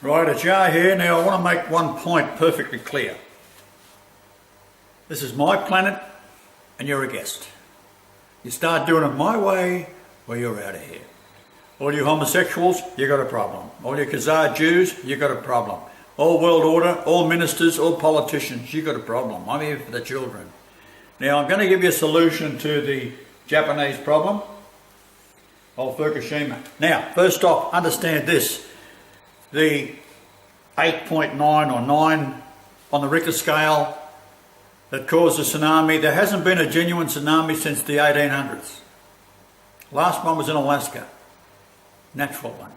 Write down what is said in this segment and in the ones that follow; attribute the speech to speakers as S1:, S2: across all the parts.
S1: Right, it's Yar here. Now I want to make one point perfectly clear. This is my planet and you're a guest. You start doing it my way, well, you're out of here. All you homosexuals, you got a problem. All you Khazar Jews, you got a problem. All world order, all ministers, all politicians, you got a problem. I'm here for the children. Now I'm going to give you a solution to the Japanese problem of Fukushima. Now, first off, understand this. The 8.9 or 9 on the Richter scale that caused the tsunami, there hasn't been a genuine tsunami since the 1800s. Last one was in Alaska, natural one.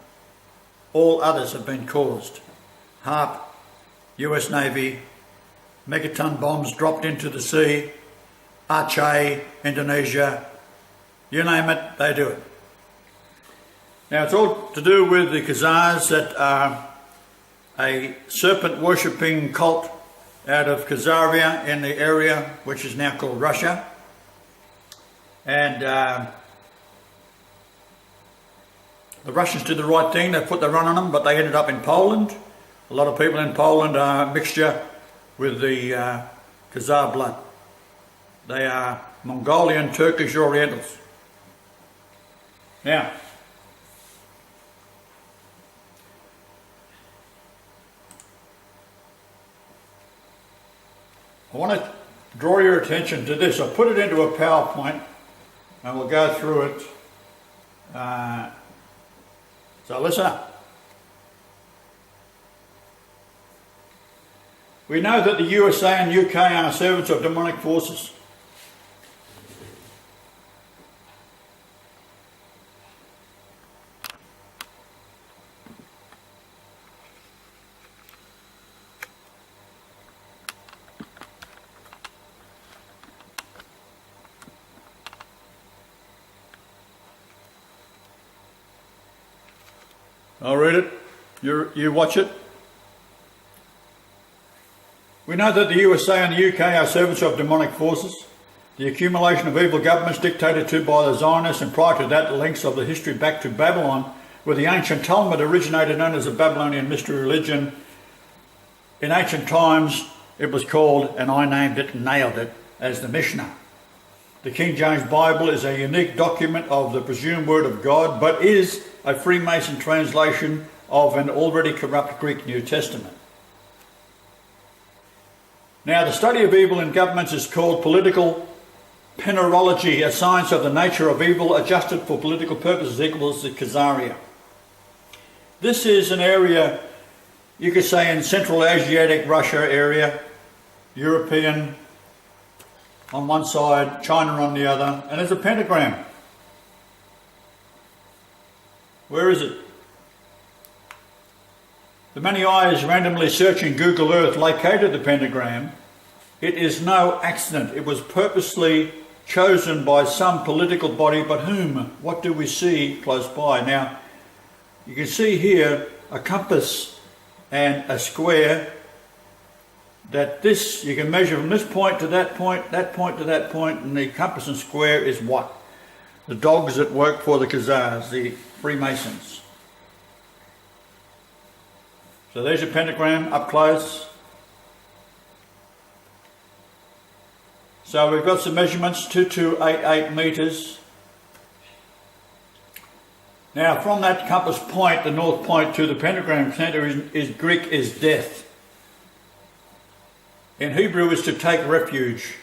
S1: All others have been caused. HARP, US Navy, megaton bombs dropped into the sea, Aceh, Indonesia, you name it, they do it. Now it's all to do with the Khazars that are a serpent worshipping cult out of Khazaria in the area which is now called Russia. And the Russians did the right thing, they put the run on them, but they ended up in Poland. A lot of people in Poland are a mixture with the Khazar blood. They are Mongolian, Turkish Orientals. Now, I want to draw your attention to this. I put it into a PowerPoint and we'll go through it. So listen up. We know that the USA and UK are servants of demonic forces. I'll read it, you watch it. We know that the USA and the UK are servants of demonic forces. The accumulation of evil governments dictated to by the Zionists, and prior to that the links of the history back to Babylon, where the ancient Talmud originated, known as the Babylonian mystery religion. In ancient times it was called, and I named it and nailed it, as the Mishnah. The King James Bible is a unique document of the presumed word of God, but is a Freemason translation of an already corrupt Greek New Testament. Now, the study of evil in governments is called political penorology, a science of the nature of evil adjusted for political purposes equals the Khazaria. This is an area, you could say, in Central Asiatic Russia area, European on one side, China on the other, and there's a pentagram. Where is it? The many eyes randomly searching Google Earth located the pentagram. It is no accident. It was purposely chosen by some political body, but whom? What do we see close by? Now, you can see here a compass and a square. That this, you can measure from this point to that point to that point, and the compass and square is what? The dogs that work for the Khazars, the Freemasons. So there's your pentagram up close. So we've got some measurements, 2288 metres. Now from that compass point, the north point to the pentagram centre is Greek is death. In Hebrew is to take refuge.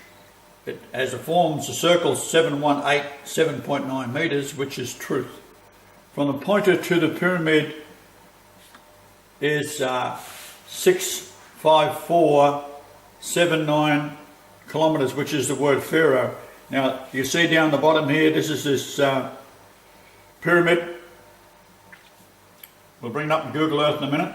S1: It, as it forms the circle 718, 7.9 metres, which is truth. From the pointer to the pyramid is 65479 kilometres, which is the word Pharaoh. Now you see down the bottom here, this is this pyramid. We'll bring it up in Google Earth in a minute.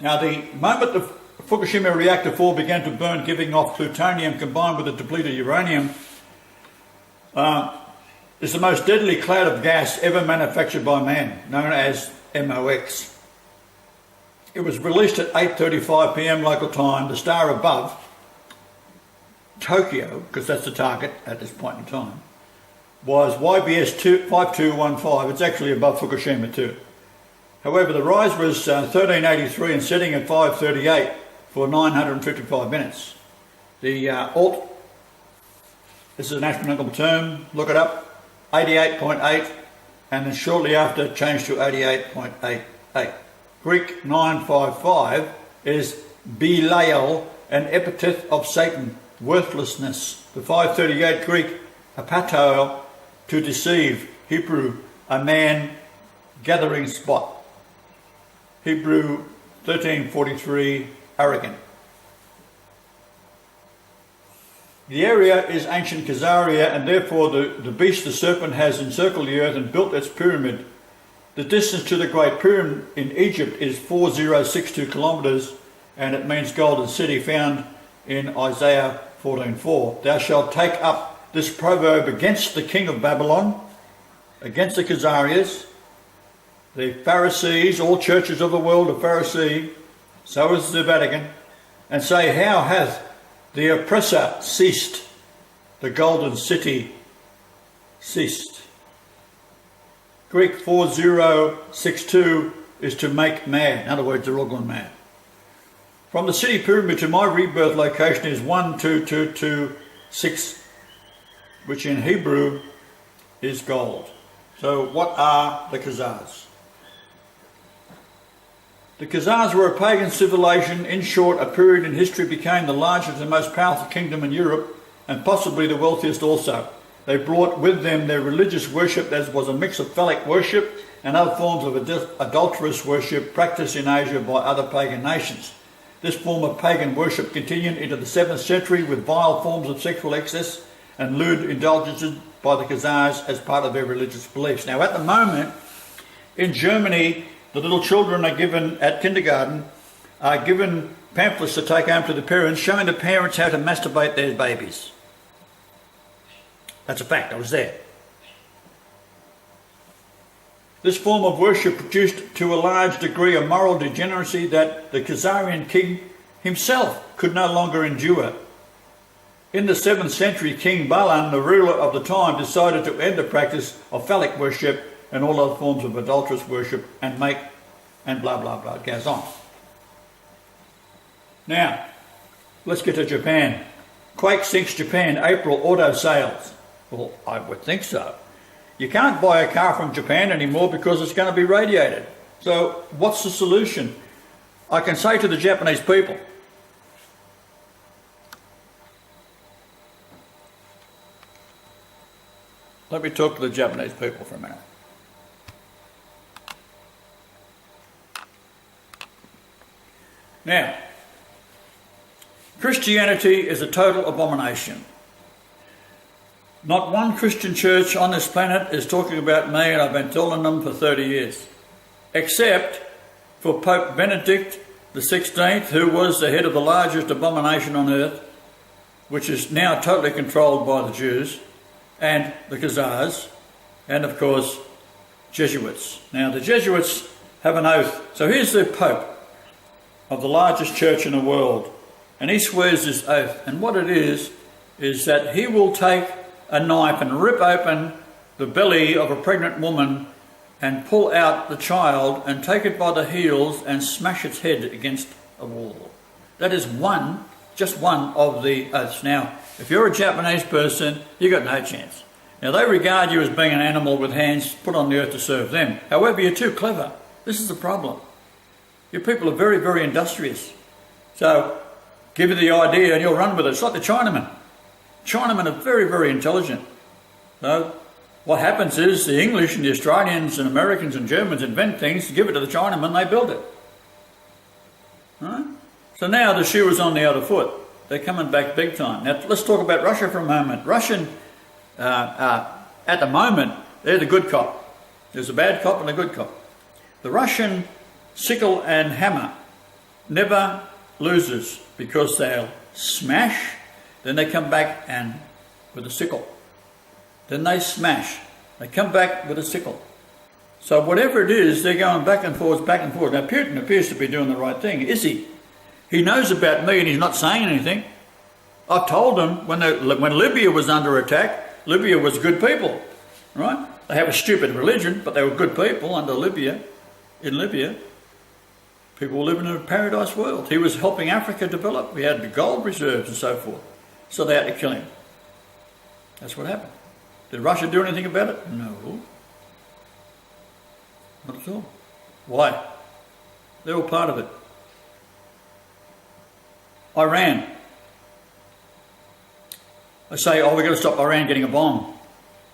S1: Now the moment the Fukushima reactor 4 began to burn, giving off plutonium combined with the depleted uranium, is the most deadly cloud of gas ever manufactured by man, known as MOX. It was released at 8:35 p.m. local time. The star above, Tokyo, because that's the target at this point in time, was YBS 5215. It's actually above Fukushima too. However, the rise was 1383 and setting at 538 for 955 minutes. The alt, this is an astronomical term, look it up, 88.8, and then shortly after changed to 88.88. Greek 955 is Belial, an epithet of Satan, worthlessness. The 538 Greek apato, to deceive. Hebrew, a man gathering spot. Hebrew 1343, arrogant. The area is ancient Khazaria, and therefore the beast, the serpent, has encircled the earth and built its pyramid. The distance to the Great Pyramid in Egypt is 4062 kilometres, and it means golden city, found in Isaiah 14:4. Thou shalt take up this proverb against the king of Babylon, against the Khazarias, the Pharisees, all churches of the world are Pharisee, so is the Vatican, and say, how hath the oppressor ceased, the golden city ceased. Greek 4062 is to make mad. In other words, they're all gone mad. From the city pyramid to my rebirth location is 12226, which in Hebrew is gold. So what are the Khazars? The Khazars were a pagan civilization. In short, a period in history became the largest and most powerful kingdom in Europe, and possibly the wealthiest also. They brought with them their religious worship, that was a mix of phallic worship and other forms of adulterous worship practiced in Asia by other pagan nations. This form of pagan worship continued into the 7th century with vile forms of sexual excess and lewd indulgences by the Khazars as part of their religious beliefs. Now, at the moment, in Germany, the little children are given, at kindergarten, are given pamphlets to take home to the parents, showing the parents how to masturbate their babies. That's a fact, I was there. This form of worship produced to a large degree a moral degeneracy that the Khazarian king himself could no longer endure. In the 7th century, King Balan, the ruler of the time, decided to end the practice of phallic worship and all other forms of adulterous worship and blah, blah, blah. It goes on. Now, let's get to Japan. Quake sinks Japan, April auto sales. Well, I would think so. You can't buy a car from Japan anymore because it's going to be radiated. So what's the solution? I can say to the Japanese people, let me talk to the Japanese people for a minute. Now, Christianity is a total abomination. Not one Christian church on this planet is talking about me, and I've been telling them for 30 years. Except for Pope Benedict XVI, who was the head of the largest abomination on earth, which is now totally controlled by the Jews, and the Khazars, and of course, Jesuits. Now, the Jesuits have an oath. So here's the Pope of the largest church in the world, and he swears this oath. And what it is that he will take a knife and rip open the belly of a pregnant woman and pull out the child and take it by the heels and smash its head against a wall. That is just one of the oaths. Now, if you're a Japanese person, you've got no chance. Now, they regard you as being an animal with hands put on the earth to serve them. However, you're too clever. This is the problem. You people are very, very industrious. So, give you the idea and you'll run with it. It's like the Chinamen. Chinamen are very, very intelligent. So what happens is the English and the Australians and Americans and Germans invent things, give it to the Chinamen, they build it. Right? So now the shoe is on the other foot. They're coming back big time. Now let's talk about Russia for a moment. Russian, at the moment, they're the good cop. There's a bad cop and a good cop. The Russian sickle and hammer never loses because they'll smash. Then they come back and with a sickle. Then they smash. They come back with a sickle. So whatever it is, they're going back and forth, back and forth. Now Putin appears to be doing the right thing. Is he? He knows about me and he's not saying anything. I told him when Libya was under attack, Libya was good people, right? They have a stupid religion, but they were good people under Libya. in Libya, people were living in a paradise world. He was helping Africa develop. We had the gold reserves and so forth. So they had to kill him. That's what happened. Did Russia do anything about it? No. Not at all. Why? They're all part of it. Iran. They say, oh, we've got to stop Iran getting a bomb.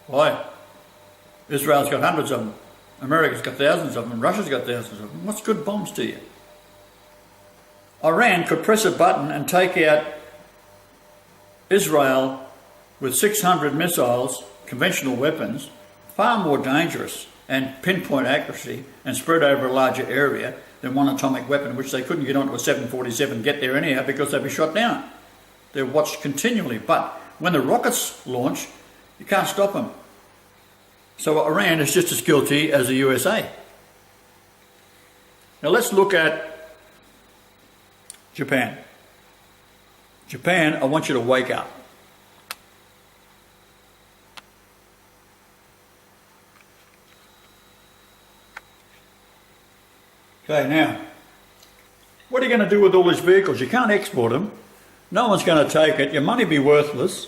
S1: Why? Israel's got hundreds of them. America's got thousands of them. And Russia's got thousands of them. What's good bombs to you? Iran could press a button and take out Israel with 600 missiles, conventional weapons, far more dangerous and pinpoint accuracy and spread over a larger area than one atomic weapon, which they couldn't get onto a 747, get there anyhow because they'd be shot down. They're watched continually. But when the rockets launch, you can't stop them. So Iran is just as guilty as the USA. Now let's look at Japan. Japan, I want you to wake up. Okay, now, what are you going to do with all these vehicles? You can't export them. No one's going to take it. Your money will be worthless.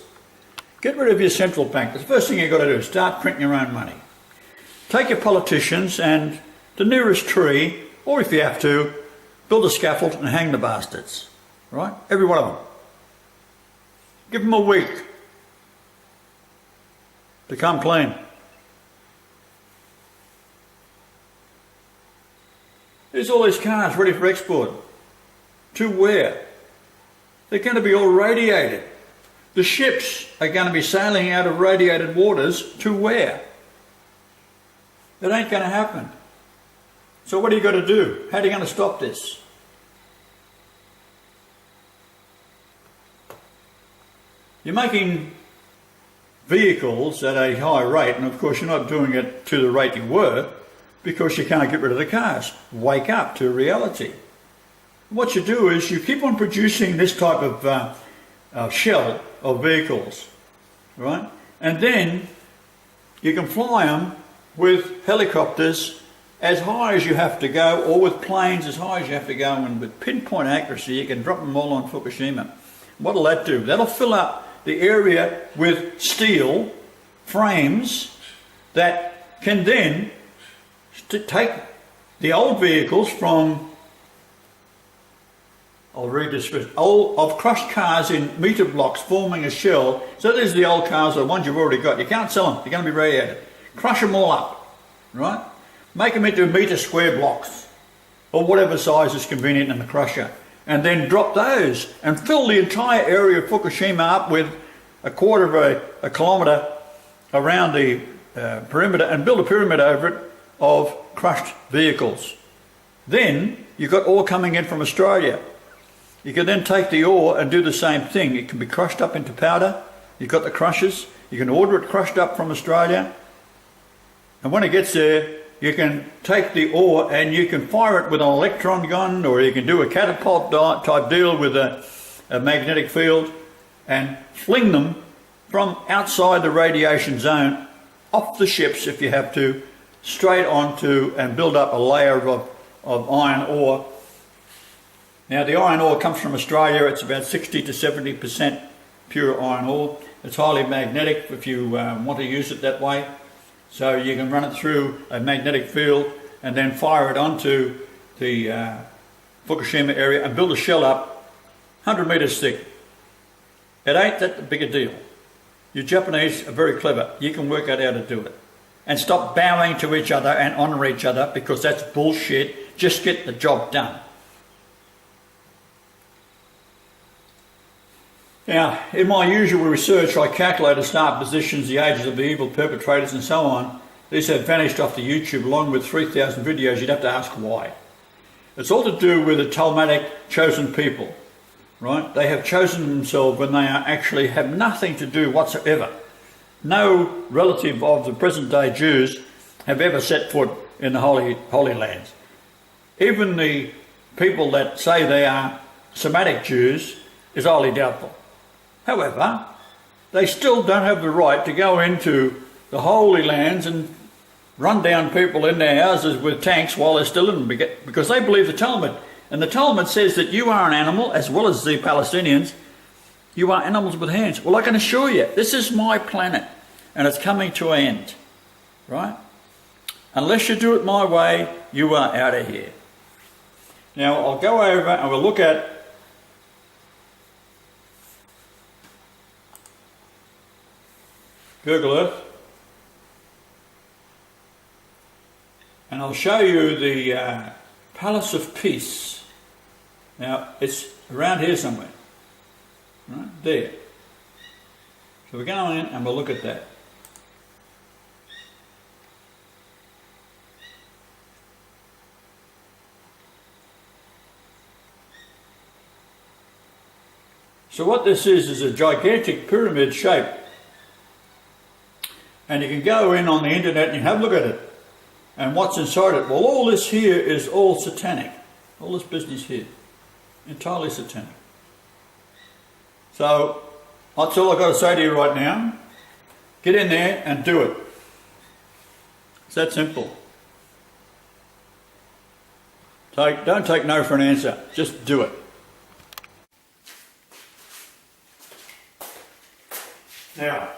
S1: Get rid of your central bank. The first thing you've got to do is start printing your own money. Take your politicians and the nearest tree, or if you have to, build a scaffold and hang the bastards. Right? Every one of them. Give them a week to come clean. There's all these cars ready for export. To where? They're going to be all radiated. The ships are going to be sailing out of radiated waters to where? It ain't going to happen. So what are you going to do? How are you going to stop this? You're making vehicles at a high rate, and of course you're not doing it to the rate you were, because you can't get rid of the cars. Wake up to reality. What you do is you keep on producing this type of shell of vehicles, right? And then you can fly them with helicopters as high as you have to go, or with planes as high as you have to go, and with pinpoint accuracy you can drop them all on Fukushima. What'll that do? That'll fill up the area with steel frames that can then take the old vehicles from, I'll read this first, of crushed cars in metre blocks forming a shell. So there's the old cars, the ones you've already got. You can't sell them, they're going to be radiated. Crush them all up, right? Make them into metre square blocks, or whatever size is convenient in the crusher. And then drop those and fill the entire area of Fukushima up with a quarter of a kilometre around the perimeter, and build a pyramid over it of crushed vehicles. Then you've got ore coming in from Australia. You can then take the ore and do the same thing. It can be crushed up into powder. You've got the crushers. You can order it crushed up from Australia. And when it gets there, you can take the ore and you can fire it with an electron gun, or you can do a catapult type deal with a magnetic field and fling them from outside the radiation zone off the ships, if you have to, straight onto and build up a layer of iron ore. Now the iron ore comes from Australia. It's about 60 to 70% pure iron ore. It's highly magnetic if you want to use it that way. So you can run it through a magnetic field and then fire it onto the Fukushima area and build a shell up 100 metres thick. It ain't that big a deal. You Japanese are very clever. You can work out how to do it. And stop bowing to each other and honour each other, because that's bullshit. Just get the job done. Now, in my usual research, I calculated start positions, the ages of the evil perpetrators and so on. These have vanished off the YouTube along with 3,000 videos. You'd have to ask why. It's all to do with the Talmudic chosen people, right? They have chosen themselves when they are actually have nothing to do whatsoever. No relative of the present day Jews have ever set foot in the Holy Lands. Even the people that say they are Semitic Jews is highly doubtful. However, they still don't have the right to go into the Holy Lands and run down people in their houses with tanks while they're still in them because they believe the Talmud. And the Talmud says that you are an animal, as well as the Palestinians. You are animals with hands. Well, I can assure you, this is my planet, and it's coming to an end, right? Unless you do it my way, you are out of here. Now, I'll go over and we'll look at Google Earth, and I'll show you the Palace of Peace. Now, it's around here somewhere, right there. So we're going in and we'll look at that. So what this is a gigantic pyramid shape. And you can go in on the internet and you have a look at it. And what's inside it? Well, all this here is all satanic. All this business here. Entirely satanic. So, that's all I've got to say to you right now. Get in there and do it. It's that simple. Don't take no for an answer. Just do it. Now,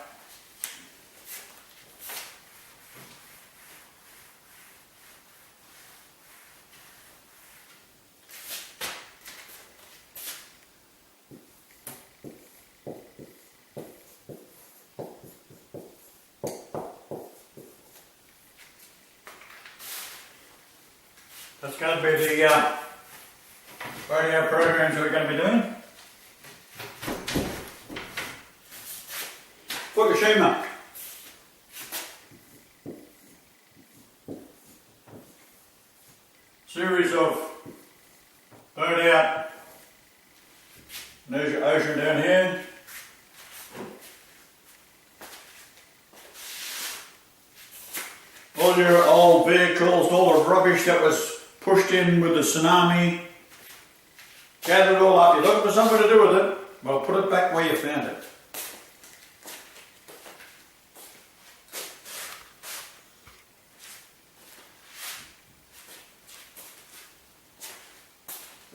S1: that's going to be the radio programs we're going to be doing. Fukushima. Series of burned out. There's your ocean down here. All your old vehicles, all the rubbish that was pushed in with the tsunami. Gather it all up. You're looking for something to do with it. Well, put it back where you found it.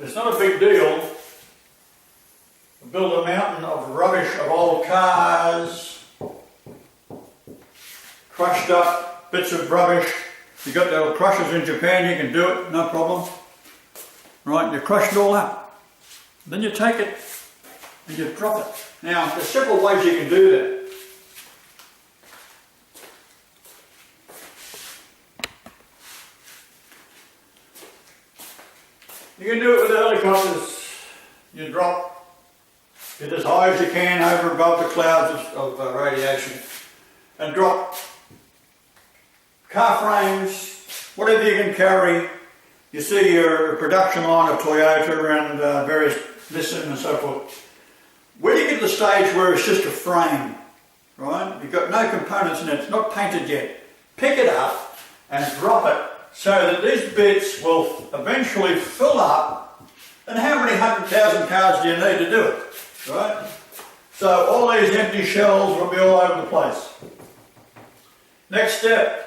S1: It's not a big deal to build a mountain of rubbish of old cars, crushed up bits of rubbish. You've got the old crushers in Japan, you can do it, no problem. Right, you crush it all up. Then you take it and you drop it. Now, there's several ways you can do that. You can do it with the helicopters. You drop it as high as you can over above the clouds of radiation and drop car frames, whatever you can carry. You see your production line of Toyota and various Nissan and so forth. When you get to the stage where it's just a frame, right? You've got no components in it, it's not painted yet. Pick it up and drop it so that these bits will eventually fill up. And how many 100,000 cars do you need to do it, right? So all these empty shells will be all over the place. Next step,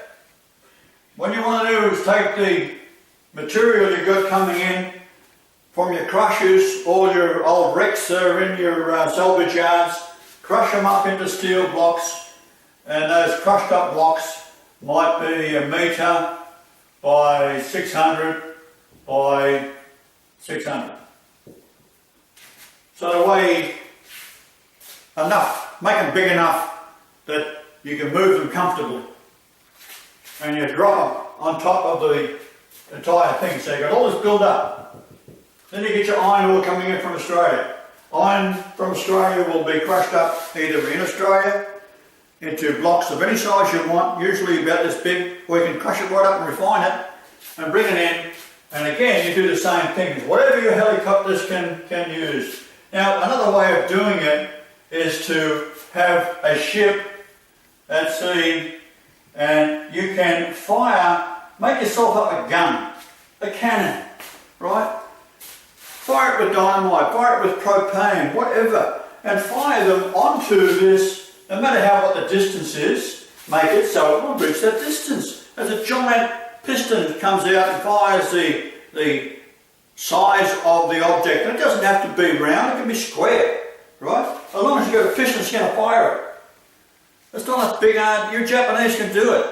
S1: what you want to do is take the material you've got coming in from your crushers, all your old wrecks that are in your salvage yards, crush them up into steel blocks, and those crushed up blocks might be 1 metre by 600 by 600. So the way enough, make them big enough that you can move them comfortably. And you drop them on top of the entire thing. So you've got all this build up. Then you get your iron ore coming in from Australia. Iron from Australia will be crushed up either in Australia into blocks of any size you want, usually about this big, or you can crush it right up and refine it and bring it in. And again, you do the same things, whatever your helicopters can use. Now, another way of doing it is to have a ship at sea, and you can fire, make yourself up a gun, a cannon, right? Fire it with dynamite, fire it with propane, whatever, and fire them onto this, no matter what the distance is, make it so it will reach that distance. as a giant piston that comes out and fires the size of the object. And it doesn't have to be round, it can be square, right? As long as you've got a piston that's going to fire it. It's not a big hard, you Japanese can do it.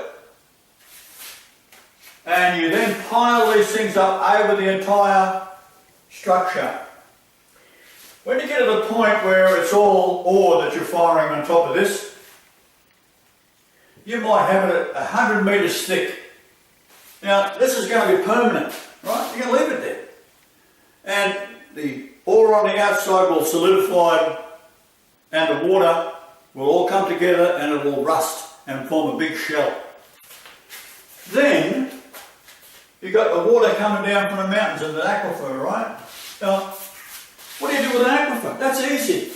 S1: And you then pile these things up over the entire structure. When you get to the point where it's all ore that you're firing on top of this, you might have it at 100 metres thick. Now, this is going to be permanent, right? You're going to leave it there. And the ore on the outside will solidify and the water will all come together and it will rust and form a big shell. Then, you've got the water coming down from the mountains and the aquifer, right? Now, what do you do with an aquifer? That's easy.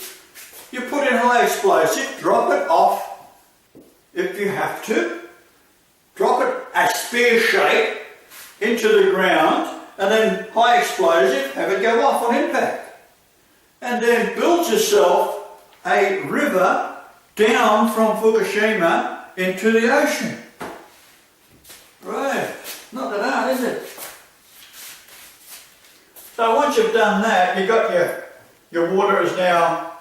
S1: You put in high explosive, drop it off if you have to, drop it a spear shape into the ground, and then high explosive, have it go off on impact. And then build yourself a river down from Fukushima into the ocean. Right, not that hard, is it? So once you've done that, you've got your water is now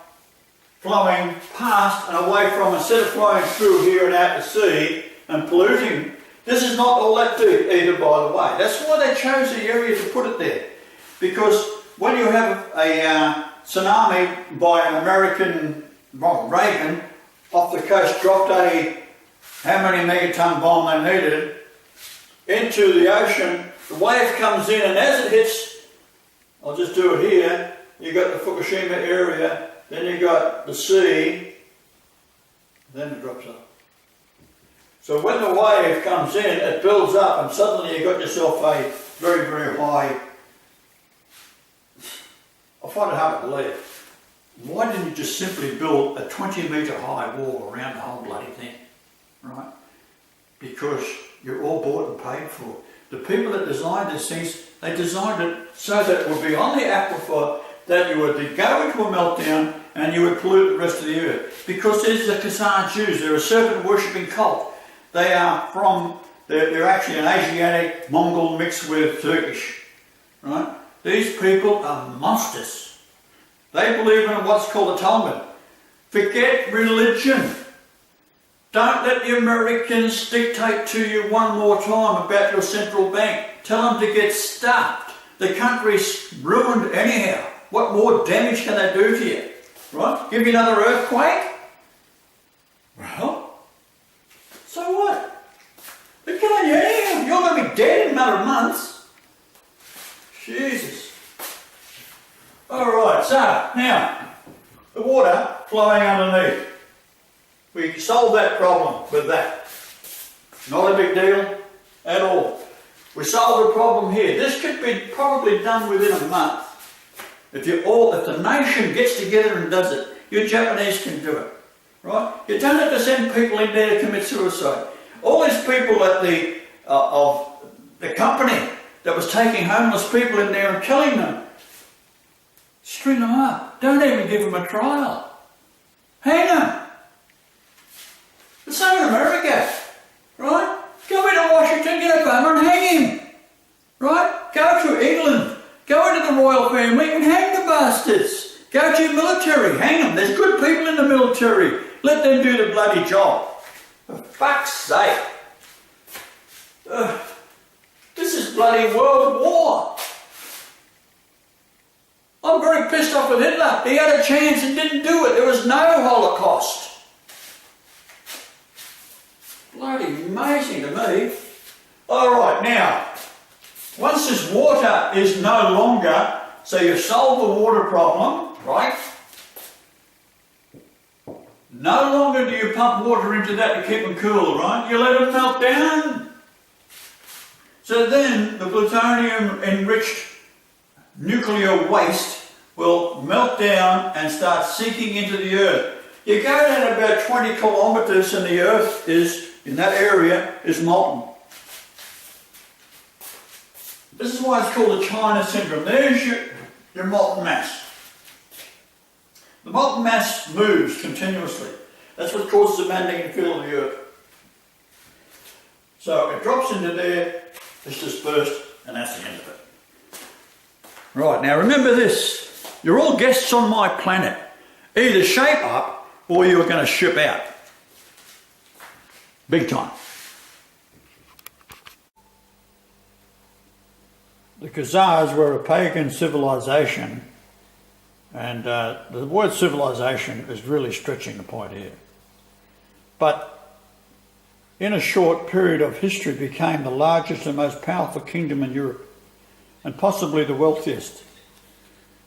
S1: flowing past and away from, instead of flowing through here and out to sea and polluting. This is not all that deep either, by the way. That's why they chose the area to put it there. Because when you have a tsunami by an American, Reagan, off the coast, dropped how many megaton bomb they needed, into the ocean, the wave comes in, and as it hits, I'll just do it here, you've got the Fukushima area, then you've got the sea, then it drops up. So when the wave comes in, it builds up, and suddenly you've got yourself a very, very high, I find it hard to believe. Why didn't you just simply build a 20-metre high wall around the whole bloody thing, right? Because you're all bought and paid for. The people that designed these things, they designed it so that it would be on the aquifer, that you would go into a meltdown and you would pollute the rest of the earth. Because there's the Kazan Jews, they're a serpent worshipping cult. They are they're actually an Asiatic Mongol mixed with Turkish, right? These people are monsters. They believe in what's called the Talmud. Forget religion. Don't let the Americans dictate to you one more time about your central bank. Tell them to get stuffed. The country's ruined anyhow. What more damage can they do to you? Right? Give you another earthquake? Well, so what? They're killing you anyhow. You're going to be dead in a matter of months. Jesus. Alright, so now, the water flowing underneath. We solved that problem with that. Not a big deal at all. We solved the problem here. This could be probably done within a month. If the nation gets together and does it, you Japanese can do it. Right? You don't have to send people in there to commit suicide. All these people at of the company that was taking homeless people in there and killing them, string them up. Don't even give them a trial. Hang them. The same in America, right? Go into Washington, get a bum and hang him, right? Go to England, go into the royal family and hang the bastards. Go to your military, hang them. There's good people in the military. Let them do the bloody job. For fuck's sake. This is bloody World War. I'm very pissed off with Hitler. He had a chance and didn't do it. There was no Holocaust. Bloody amazing to me. Alright, now, once this water is no longer, so you've solved the water problem, right? No longer do you pump water into that to keep them cool, right? You let them melt down. So then the plutonium-enriched nuclear waste will melt down and start sinking into the earth. You go down about 20 kilometres and the earth is, in that area, is molten. This is why it's called the China syndrome. There's your molten mass. The molten mass moves continuously. That's what causes the magnetic field of the earth. So it drops into there, it's dispersed, and that's the end of it. Right, now remember this, you're all guests on my planet. Either shape up or you're going to ship out. Big time. The Khazars were a pagan civilization, and the word civilization is really stretching the point here. But in a short period of history became the largest and most powerful kingdom in Europe, and possibly the wealthiest.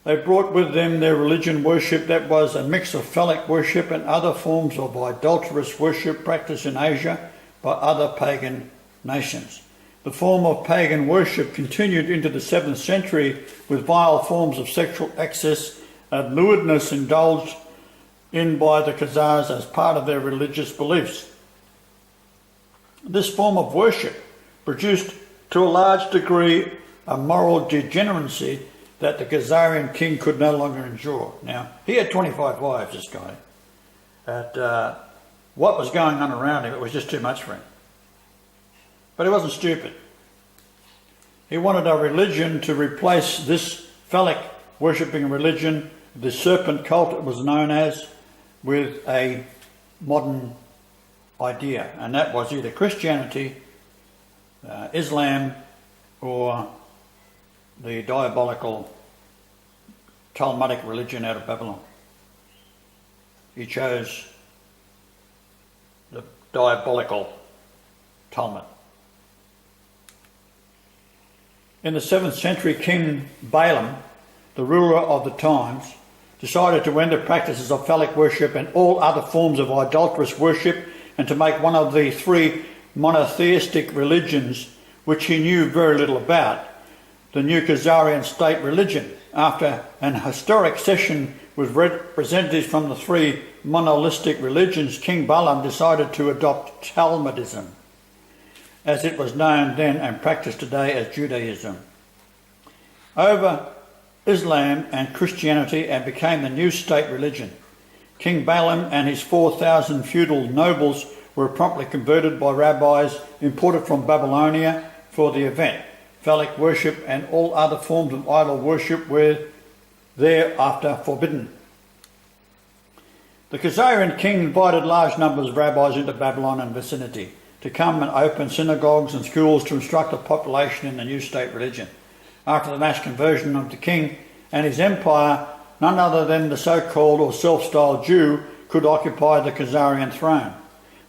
S1: They brought with them their religion worship that was a mix of phallic worship and other forms of idolatrous worship practiced in Asia by other pagan nations. The form of pagan worship continued into the 7th century with vile forms of sexual excess and lewdness indulged in by the Khazars as part of their religious beliefs. This form of worship produced to a large degree a moral degeneracy that the Khazarian king could no longer endure. Now, he had 25 wives, this guy. And what was going on around him, it was just too much for him. But he wasn't stupid. He wanted a religion to replace this phallic worshipping religion, the serpent cult it was known as, with a modern idea. And that was either Christianity, Islam, or the diabolical Talmudic religion out of Babylon. He chose the diabolical Talmud. In the 7th century, King Balaam, the ruler of the times, decided to end the practices of phallic worship and all other forms of idolatrous worship, and to make one of the 3 monotheistic religions, which he knew very little about, the new Khazarian state religion. After an historic session with representatives from the 3 monolithic religions, King Balaam decided to adopt Talmudism, as it was known then and practiced today as Judaism, over Islam and Christianity, and became the new state religion. King Balaam and his 4,000 feudal nobles were promptly converted by rabbis imported from Babylonia for the event. Phallic worship and all other forms of idol worship were thereafter forbidden. The Khazarian king invited large numbers of rabbis into Babylon and vicinity to come and open synagogues and schools to instruct the population in the new state religion. After the mass conversion of the king and his empire, none other than the so-called or self-styled Jew could occupy the Khazarian throne.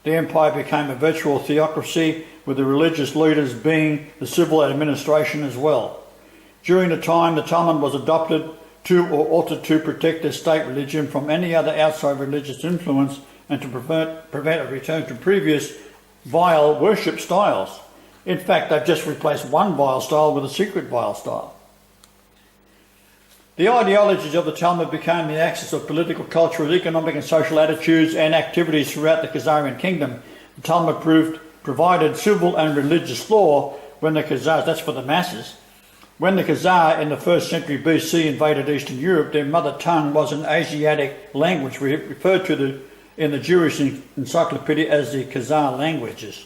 S1: The empire became a virtual theocracy, with the religious leaders being the civil administration as well. During the time, the Talmud was adopted to or altered to protect their state religion from any other outside religious influence and to prevent a return to previous vile worship styles. In fact, they've just replaced one vile style with a secret vile style. The ideologies of the Talmud became the axis of political, cultural, economic and social attitudes and activities throughout the Khazarian kingdom. The Talmud provided civil and religious law when the Khazars, that's for the masses, when the Khazar in the 1st century BC invaded Eastern Europe, their mother tongue was an Asiatic language referred to in the Jewish encyclopedia as the Khazar languages.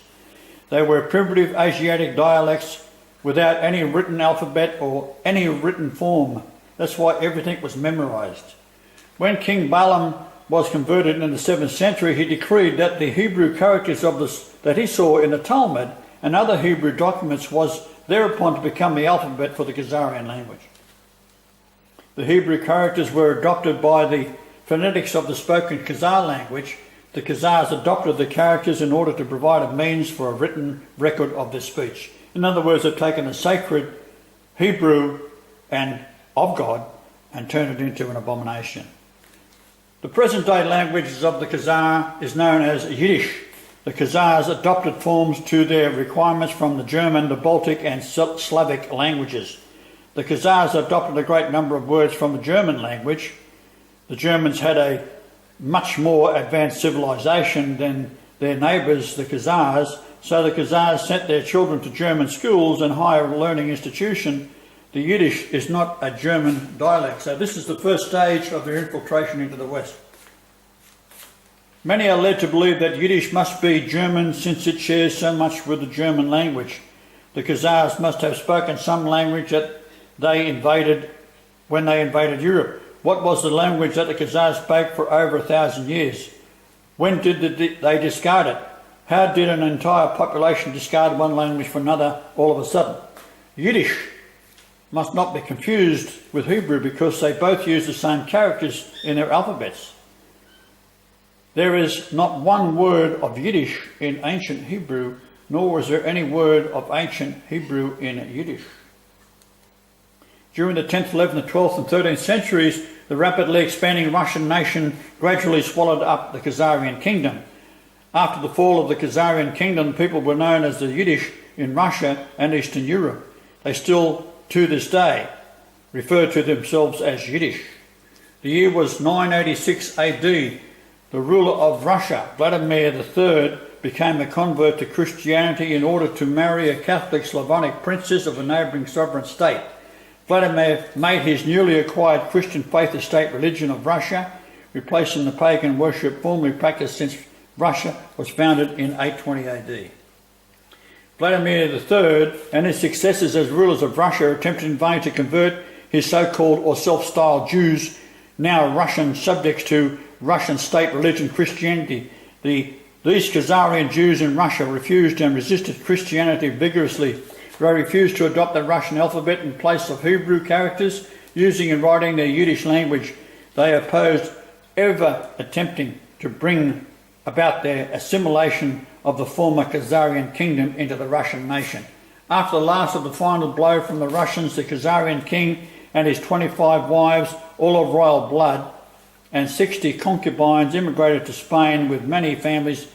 S1: They were primitive Asiatic dialects without any written alphabet or any written form. That's why everything was memorized. When King Balaam was converted in the 7th century, he decreed that the Hebrew characters that he saw in the Talmud and other Hebrew documents was thereupon to become the alphabet for the Khazarian language. The Hebrew characters were adopted by the phonetics of the spoken Khazar language. The Khazars adopted the characters in order to provide a means for a written record of their speech. In other words, they've taken a sacred Hebrew and of God and turned it into an abomination. The present-day languages of the Khazar is known as Yiddish. The Khazars adopted forms to their requirements from the German, the Baltic and Slavic languages. The Khazars adopted a great number of words from the German language. The Germans had a much more advanced civilization than their neighbours, the Khazars, so the Khazars sent their children to German schools and higher learning institutions. The Yiddish is not a German dialect, so this is the first stage of their infiltration into the West. Many are led to believe that Yiddish must be German since it shares so much with the German language. The Khazars must have spoken some language that they invaded when they invaded Europe. What was the language that the Khazars spoke for over 1,000 years? When did they discard it? How did an entire population discard one language for another all of a sudden? Yiddish must not be confused with Hebrew because they both use the same characters in their alphabets. There is not one word of Yiddish in ancient Hebrew, nor was there any word of ancient Hebrew in Yiddish. During the 10th, 11th, 12th and 13th centuries, the rapidly expanding Russian nation gradually swallowed up the Khazarian kingdom. After the fall of the Khazarian kingdom, people were known as the Yiddish in Russia and Eastern Europe. They still, to this day, refer to themselves as Yiddish. The year was 986 AD. The ruler of Russia, Vladimir III, became a convert to Christianity in order to marry a Catholic Slavonic princess of a neighbouring sovereign state. Vladimir made his newly acquired Christian faith the state religion of Russia, replacing the pagan worship formerly practiced since Russia was founded in 820 AD. Vladimir III and his successors as rulers of Russia attempted in vain to convert his so-called or self-styled Jews, now Russian subjects, to Russian state religion Christianity. These Khazarian Jews in Russia refused and resisted Christianity vigorously. They refused to adopt the Russian alphabet in place of Hebrew characters, using and writing their Yiddish language. They opposed ever attempting to bring about their assimilation of the former Khazarian kingdom into the Russian nation. After the last of the final blow from the Russians, the Khazarian king and his 25 wives, all of royal blood, and 60 concubines immigrated to Spain with many families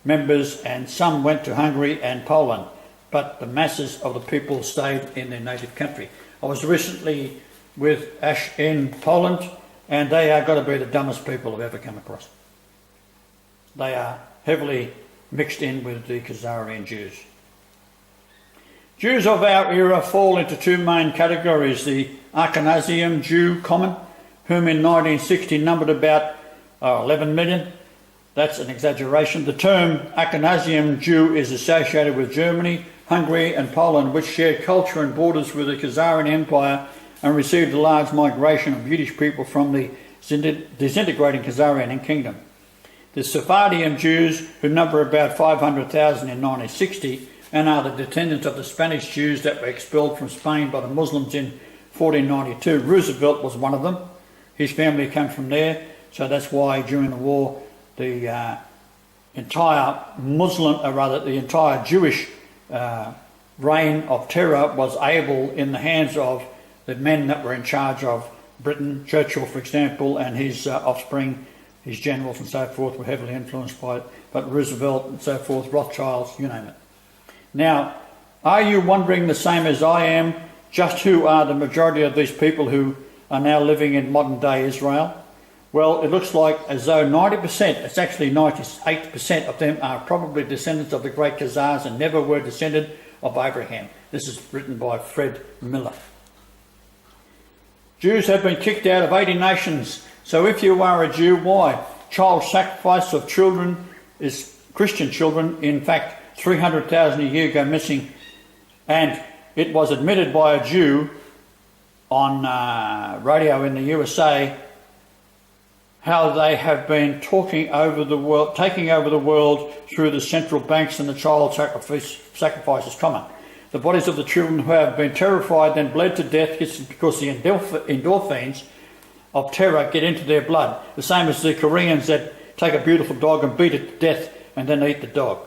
S1: members, and some went to Hungary and Poland, but the masses of the people stayed in their native country. I was recently with Ash in Poland, and they are got to be the dumbest people I've ever come across. They are heavily mixed in with the Khazarian Jews. Jews of our era fall into two main categories: the Ashkenazian Jew common, whom in 1960 numbered about 11 million. That's an exaggeration. The term Ashkenazian Jew is associated with Germany, Hungary and Poland, which share culture and borders with the Khazarian Empire and received a large migration of Yiddish people from the disintegrating Khazarian kingdom. The Sephardian Jews, who number about 500,000 in 1960 and are the descendants of the Spanish Jews that were expelled from Spain by the Muslims in 1492. Roosevelt was one of them. His family came from there, so that's why during the war the entire the entire Jewish reign of terror was able, in the hands of the men that were in charge of Britain. Churchill, for example, and his offspring, his generals and so forth, were heavily influenced by it, but Roosevelt and so forth, Rothschilds, you name it. Now, are you wondering the same as I am, just who are the majority of these people who are now living in modern day Israel? Well, it looks like as though 90%, it's actually 98% of them are probably descendants of the great Khazars and never were descended of Abraham. This is written by Fred Miller. Jews have been kicked out of 80 nations. So if you are a Jew, why? Child sacrifice of children is Christian children. In fact, 300,000 a year go missing. And it was admitted by a Jew on radio in the USA how they have been taking over the world through the central banks, and the child sacrifice is common. The bodies of the children who have been terrified then bled to death because the endorphins of terror get into their blood. The same as the Koreans that take a beautiful dog and beat it to death and then eat the dog.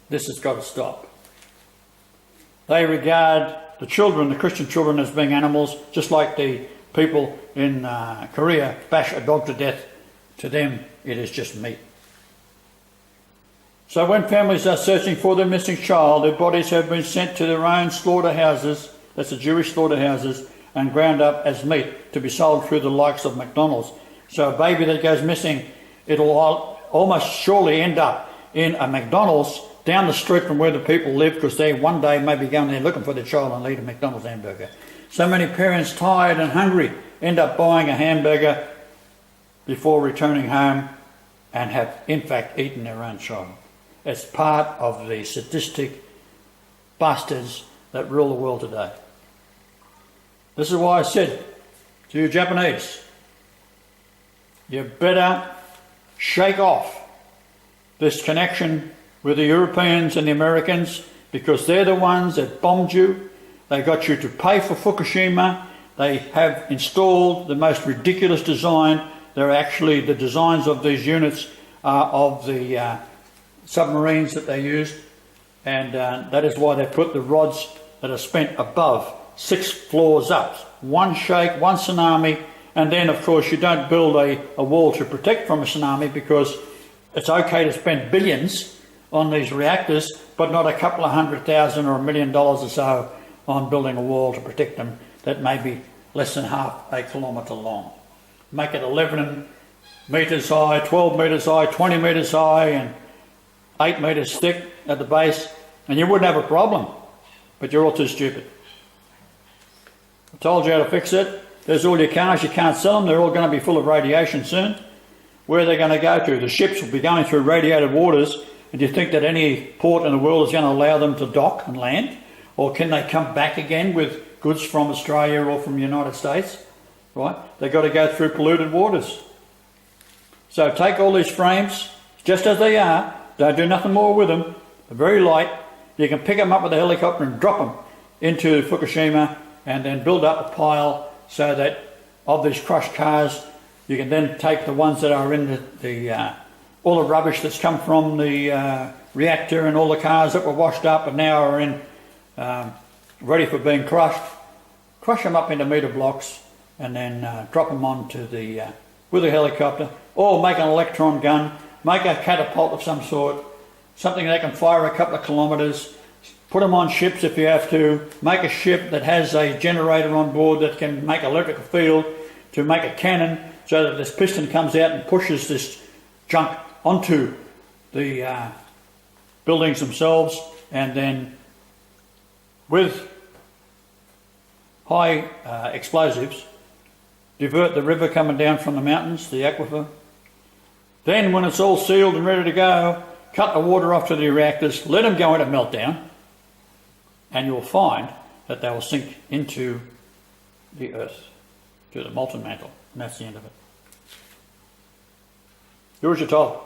S1: This has got to stop. They regard the children, the Christian children, as being animals, just like the people in Korea bash a dog to death. To them, it is just meat. So when families are searching for their missing child, their bodies have been sent to their own slaughterhouses, that's the Jewish slaughterhouses, and ground up as meat to be sold through the likes of McDonald's. So a baby that goes missing, it'll almost surely end up in a McDonald's down the street from where the people live, because they one day may be going there looking for their child and eat a McDonald's hamburger. So many parents, tired and hungry, end up buying a hamburger before returning home and have in fact eaten their own child. It's part of the sadistic bastards that rule the world today. This is why I said to you Japanese, you better shake off this connection with the Europeans and the Americans, because they're the ones that bombed you. They got you to pay for Fukushima. They have installed the most ridiculous design. They're actually, the designs of these units are of the submarines that they used, and that is why they put the rods that are spent above 6 floors up. One shake, one tsunami, and then of course you don't build a wall to protect from a tsunami, because it's okay to spend billions on these reactors, but not a couple of $100,000 or $1 million or so on building a wall to protect them that may be less than half a kilometre long. Make it 11 metres high, 12 metres high, 20 metres high, and 8 metres thick at the base, and you wouldn't have a problem, but you're all too stupid. I told you how to fix it. There's all your cars, you can't sell them, they're all going to be full of radiation soon. Where are they going to go to? The ships will be going through radiated waters, and do you think that any port in the world is going to allow them to dock and land? Or can they come back again with goods from Australia or from the United States? Right? They've got to go through polluted waters. So take all these frames, just as they are, don't do nothing more with them, they're very light. You can pick them up with a helicopter and drop them into Fukushima, and then build up a pile so that of these crushed cars, you can then take the ones that are in all the rubbish that's come from the reactor, and all the cars that were washed up and now are in ready for being crushed, crush them up into metre blocks, and then drop them onto with a helicopter, or make an electron gun, make a catapult of some sort, something that can fire a couple of kilometres. Put them on ships if you have to. Make a ship that has a generator on board that can make electrical field to make a cannon, so that this piston comes out and pushes this junk onto the buildings themselves, and then with high explosives divert the river coming down from the mountains, the aquifer. Then when it's all sealed and ready to go, cut the water off to the reactors, let them go into meltdown, and you'll find that they will sink into the earth, to the molten mantle, and that's the end of it. Do as you're told.